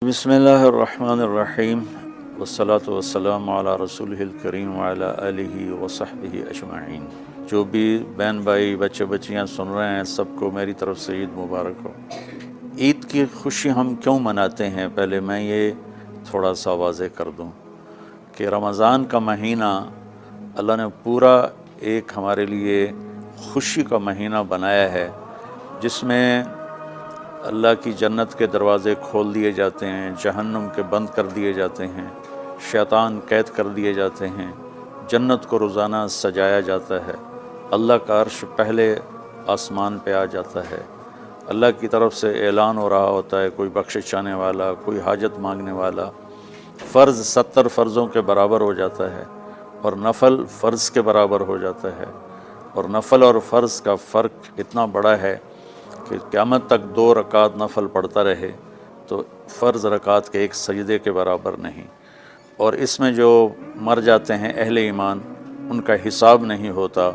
بسم اللہ الرحمن الرحیم والصلاة والسلام علی رسولہ الکریم وعلی آلہ وصحبہ اجمعین۔ جو بھی بہن بھائی بچے بچیاں سن رہے ہیں سب کو میری طرف سے عید مبارک ہو۔ عید کی خوشی ہم کیوں مناتے ہیں، پہلے میں یہ تھوڑا سا واضح کر دوں کہ رمضان کا مہینہ اللہ نے پورا ایک ہمارے لیے خوشی کا مہینہ بنایا ہے، جس میں اللہ کی جنت کے دروازے کھول دیے جاتے ہیں، جہنم کے بند کر دیے جاتے ہیں، شیطان قید کر دیے جاتے ہیں، جنت کو روزانہ سجایا جاتا ہے، اللہ کا عرش پہلے آسمان پہ آ جاتا ہے، اللہ کی طرف سے اعلان ہو رہا ہوتا ہے، کوئی بخشش چاہنے والا، کوئی حاجت مانگنے والا، فرض 70 فرضوں کے برابر ہو جاتا ہے اور نفل فرض کے برابر ہو جاتا ہے، اور نفل اور فرض کا فرق اتنا بڑا ہے کہ قیامت تک 2 رکعت نفل پڑھتا رہے تو فرض رکعت کے ایک سجدے کے برابر نہیں، اور اس میں جو مر جاتے ہیں اہل ایمان ان کا حساب نہیں ہوتا،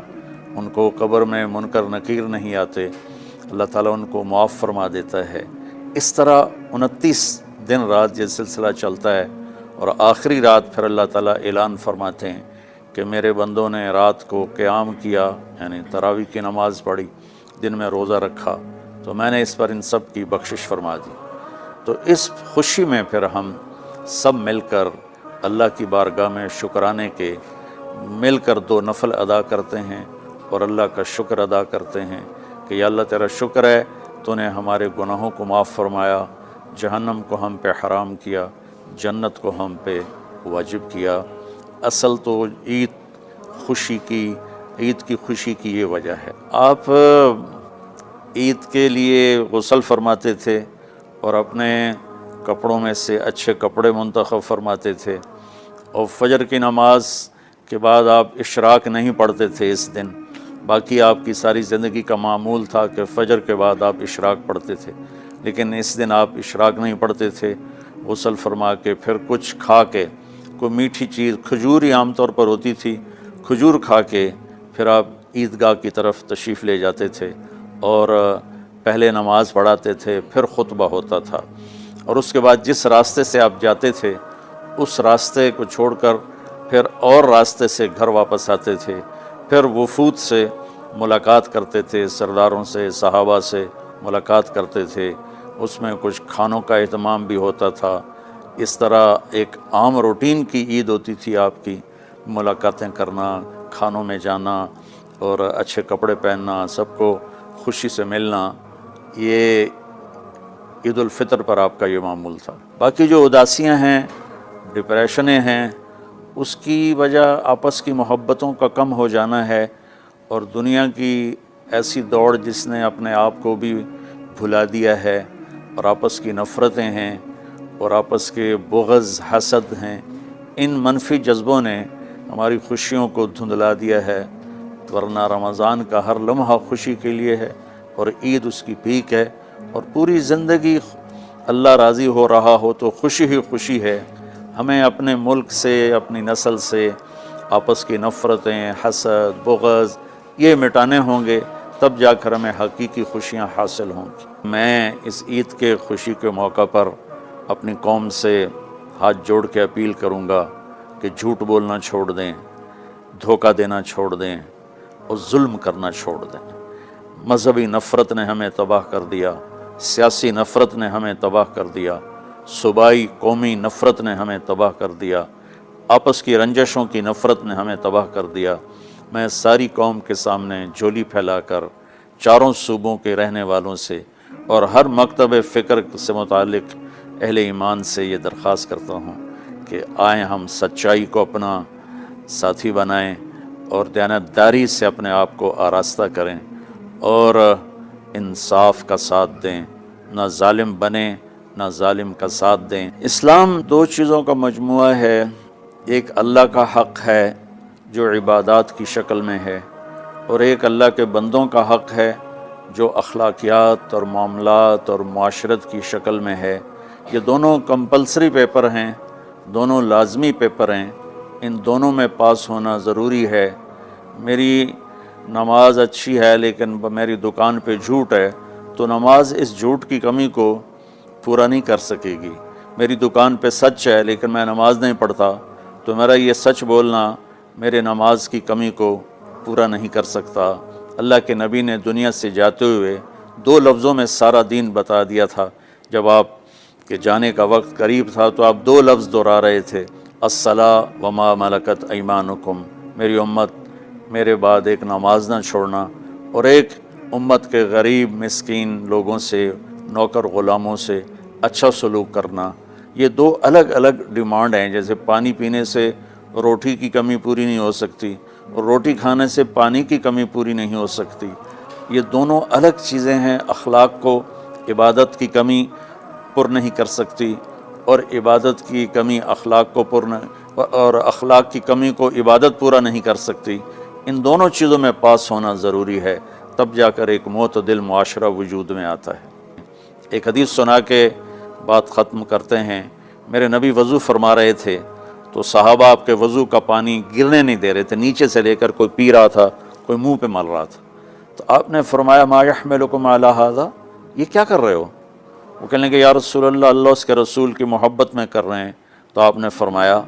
ان کو قبر میں منکر نکیر نہیں آتے، اللہ تعالیٰ ان کو معاف فرما دیتا ہے۔ اس طرح 29 دن رات یہ سلسلہ چلتا ہے، اور آخری رات پھر اللہ تعالیٰ اعلان فرماتے ہیں کہ میرے بندوں نے رات کو قیام کیا، یعنی تراویح کی نماز پڑھی، دن میں روزہ رکھا، تو میں نے اس پر ان سب کی بخشش فرما دی۔ تو اس خوشی میں پھر ہم سب مل کر اللہ کی بارگاہ میں شکرانے کے مل کر 2 نفل ادا کرتے ہیں اور اللہ کا شکر ادا کرتے ہیں کہ یا اللہ تیرا شکر ہے تو نے ہمارے گناہوں کو معاف فرمایا، جہنم کو ہم پہ حرام کیا، جنت کو ہم پہ واجب کیا۔ اصل تو عید کی خوشی کی یہ وجہ ہے۔ آپ عید کے لیے غسل فرماتے تھے اور اپنے کپڑوں میں سے اچھے کپڑے منتخب فرماتے تھے، اور فجر کی نماز کے بعد آپ اشراق نہیں پڑھتے تھے اس دن، باقی آپ کی ساری زندگی کا معمول تھا کہ فجر کے بعد آپ اشراق پڑھتے تھے، لیکن اس دن آپ اشراق نہیں پڑھتے تھے، غسل فرما کے پھر کچھ کھا کے، کوئی میٹھی چیز، کھجور ہی عام طور پر ہوتی تھی، کھجور کھا کے پھر آپ عیدگاہ کی طرف تشریف لے جاتے تھے اور پہلے نماز پڑھاتے تھے، پھر خطبہ ہوتا تھا، اور اس کے بعد جس راستے سے آپ جاتے تھے اس راستے کو چھوڑ کر پھر اور راستے سے گھر واپس آتے تھے، پھر وفود سے ملاقات کرتے تھے، سرداروں سے، صحابہ سے ملاقات کرتے تھے، اس میں کچھ کھانوں کا اہتمام بھی ہوتا تھا۔ اس طرح ایک عام روٹین کی عید ہوتی تھی آپ کی، ملاقاتیں کرنا، کھانوں میں جانا اور اچھے کپڑے پہننا، سب کو خوشی سے ملنا، یہ عید الفطر پر آپ کا یہ معمول تھا۔ باقی جو اداسیاں ہیں، ڈپریشنیں ہیں، اس کی وجہ آپس کی محبتوں کا کم ہو جانا ہے، اور دنیا کی ایسی دوڑ جس نے اپنے آپ کو بھی بھلا دیا ہے، اور آپس کی نفرتیں ہیں اور آپس کے بغض، حسد ہیں، ان منفی جذبوں نے ہماری خوشیوں کو دھندلا دیا ہے، ورنہ رمضان کا ہر لمحہ خوشی کے لیے ہے، اور عید اس کی پیک ہے، اور پوری زندگی اللہ راضی ہو رہا ہو تو خوشی ہی خوشی ہے۔ ہمیں اپنے ملک سے، اپنی نسل سے آپس کی نفرتیں، حسد، بغض یہ مٹانے ہوں گے، تب جا کر ہمیں حقیقی خوشیاں حاصل ہوں گی۔ میں اس عید کے خوشی کے موقع پر اپنی قوم سے ہاتھ جوڑ کے اپیل کروں گا کہ جھوٹ بولنا چھوڑ دیں، دھوکہ دینا چھوڑ دیں اور ظلم کرنا چھوڑ دیں۔ مذہبی نفرت نے ہمیں تباہ کر دیا، سیاسی نفرت نے ہمیں تباہ کر دیا، صوبائی قومی نفرت نے ہمیں تباہ کر دیا، آپس کی رنجشوں کی نفرت نے ہمیں تباہ کر دیا۔ میں ساری قوم کے سامنے جھولی پھیلا کر چاروں صوبوں کے رہنے والوں سے اور ہر مکتب فکر سے متعلق اہل ایمان سے یہ درخواست کرتا ہوں کہ آئیں ہم سچائی کو اپنا ساتھی بنائیں اور دیانتداری سے اپنے آپ کو آراستہ کریں اور انصاف کا ساتھ دیں، نہ ظالم بنیں نہ ظالم کا ساتھ دیں۔ اسلام 2 چیزوں کا مجموعہ ہے، ایک اللہ کا حق ہے جو عبادات کی شکل میں ہے، اور ایک اللہ کے بندوں کا حق ہے جو اخلاقیات اور معاملات اور معاشرت کی شکل میں ہے۔ یہ دونوں کمپلسری پیپر ہیں، دونوں لازمی پیپر ہیں، ان دونوں میں پاس ہونا ضروری ہے۔ میری نماز اچھی ہے لیکن میری دکان پہ جھوٹ ہے، تو نماز اس جھوٹ کی کمی کو پورا نہیں کر سکے گی، میری دکان پہ سچ ہے لیکن میں نماز نہیں پڑھتا، تو میرا یہ سچ بولنا میرے نماز کی کمی کو پورا نہیں کر سکتا۔ اللہ کے نبی نے دنیا سے جاتے ہوئے 2 لفظوں میں سارا دین بتا دیا تھا۔ جب آپ کے جانے کا وقت قریب تھا تو آپ 2 لفظ دہرا رہے تھے، الصلاۃ وما ملکت ایمانکم، میری امت میرے بعد ایک نماز نہ چھوڑنا، اور ایک امت کے غریب مسکین لوگوں سے، نوکر غلاموں سے اچھا سلوک کرنا۔ یہ 2 الگ الگ ڈیمانڈ ہیں۔ جیسے پانی پینے سے روٹی کی کمی پوری نہیں ہو سکتی، اور روٹی کھانے سے پانی کی کمی پوری نہیں ہو سکتی۔ یہ دونوں الگ چیزیں ہیں۔ اخلاق کو عبادت کی کمی پر نہیں کر سکتی، اور عبادت کی کمی اخلاق کو اور اخلاق کی کمی کو عبادت پورا نہیں کر سکتی۔ ان دونوں چیزوں میں پاس ہونا ضروری ہے، تب جا کر ایک معتدل معاشرہ وجود میں آتا ہے۔ ایک حدیث سنا کے بات ختم کرتے ہیں۔ میرے نبی وضو فرما رہے تھے تو صحابہ آپ کے وضو کا پانی گرنے نہیں دے رہے تھے، نیچے سے لے کر کوئی پی رہا تھا، کوئی منہ پہ مل رہا تھا۔ تو آپ نے فرمایا ما یحملکم علی ھذا، یہ کیا کر رہے ہو؟ وہ کہنے کہ یا رسول اللہ، اللہ اس کے رسول کی محبت میں کر رہے ہیں۔ تو آپ نے فرمایا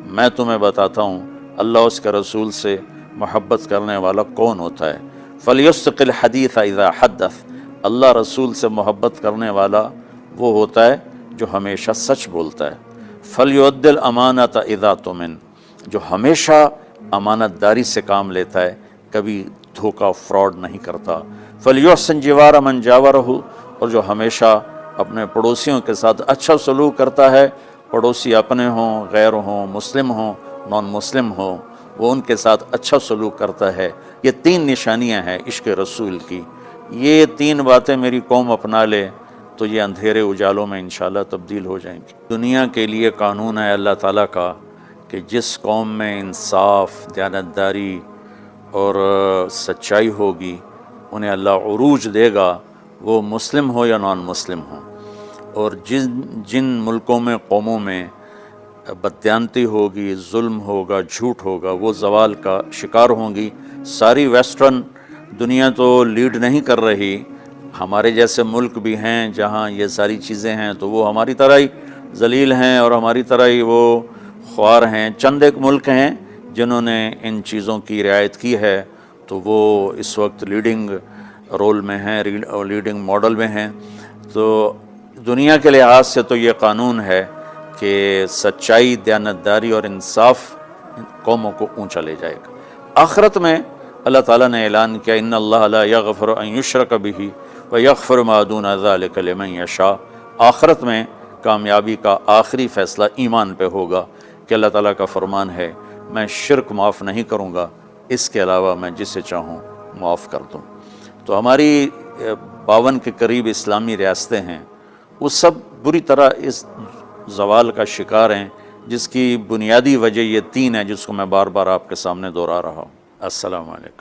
میں تمہیں بتاتا ہوں اللہ اس کے رسول سے محبت کرنے والا کون ہوتا ہے۔ فلیصدق الحدیث اذا حدث، اللہ رسول سے محبت کرنے والا وہ ہوتا ہے جو ہمیشہ سچ بولتا ہے۔ فلیؤدی الامانۃ اذا اؤتمن، جو ہمیشہ امانت داری سے کام لیتا ہے، کبھی دھوکہ فراڈ نہیں کرتا۔ فلیحسن جوار من جاورہ، اور جو ہمیشہ اپنے پڑوسیوں کے ساتھ اچھا سلوک کرتا ہے، پڑوسی اپنے ہوں، غیر ہوں، مسلم ہوں، نان مسلم ہوں، وہ ان کے ساتھ اچھا سلوک کرتا ہے۔ یہ 3 نشانیاں ہیں عشق رسول کی۔ یہ 3 باتیں میری قوم اپنا لے تو یہ اندھیرے اجالوں میں انشاءاللہ تبدیل ہو جائیں گی۔ دنیا کے لیے قانون ہے اللہ تعالیٰ کا کہ جس قوم میں انصاف، دیانتداری اور سچائی ہوگی انہیں اللہ عروج دے گا، وہ مسلم ہو یا نان مسلم ہو۔ اور جن ملکوں میں، قوموں میں بددیانتی ہوگی، ظلم ہوگا، جھوٹ ہوگا، وہ زوال کا شکار ہوں گی۔ ساری ویسٹرن دنیا تو لیڈ نہیں کر رہی، ہمارے جیسے ملک بھی ہیں جہاں یہ ساری چیزیں ہیں، تو وہ ہماری طرح ہی ذلیل ہیں اور ہماری طرح ہی وہ خوار ہیں۔ چند ایک ملک ہیں جنہوں نے ان چیزوں کی رعایت کی ہے، تو وہ اس وقت لیڈنگ رول میں ہیں، لیڈنگ ماڈل میں ہیں۔ تو دنیا کے لحاظ سے تو یہ قانون ہے کہ سچائی، دیانتداری اور انصاف قوموں کو اونچا لے جائے گا۔ آخرت میں اللہ تعالیٰ نے اعلان کیا ان اللہ لا یغفر ان یشرک بہ ویغفر ما دون ذلک لمن یشاء۔ آخرت میں کامیابی کا آخری فیصلہ ایمان پہ ہوگا کہ اللہ تعالیٰ کا فرمان ہے میں شرک معاف نہیں کروں گا، اس کے علاوہ میں جسے چاہوں معاف کر دوں۔ تو ہماری 52 کے قریب اسلامی ریاستیں ہیں، وہ سب بری طرح اس زوال کا شکار ہیں، جس کی بنیادی وجہ یہ 3 ہے جس کو میں بار بار آپ کے سامنے دہرا رہا ہوں۔ السلام علیکم۔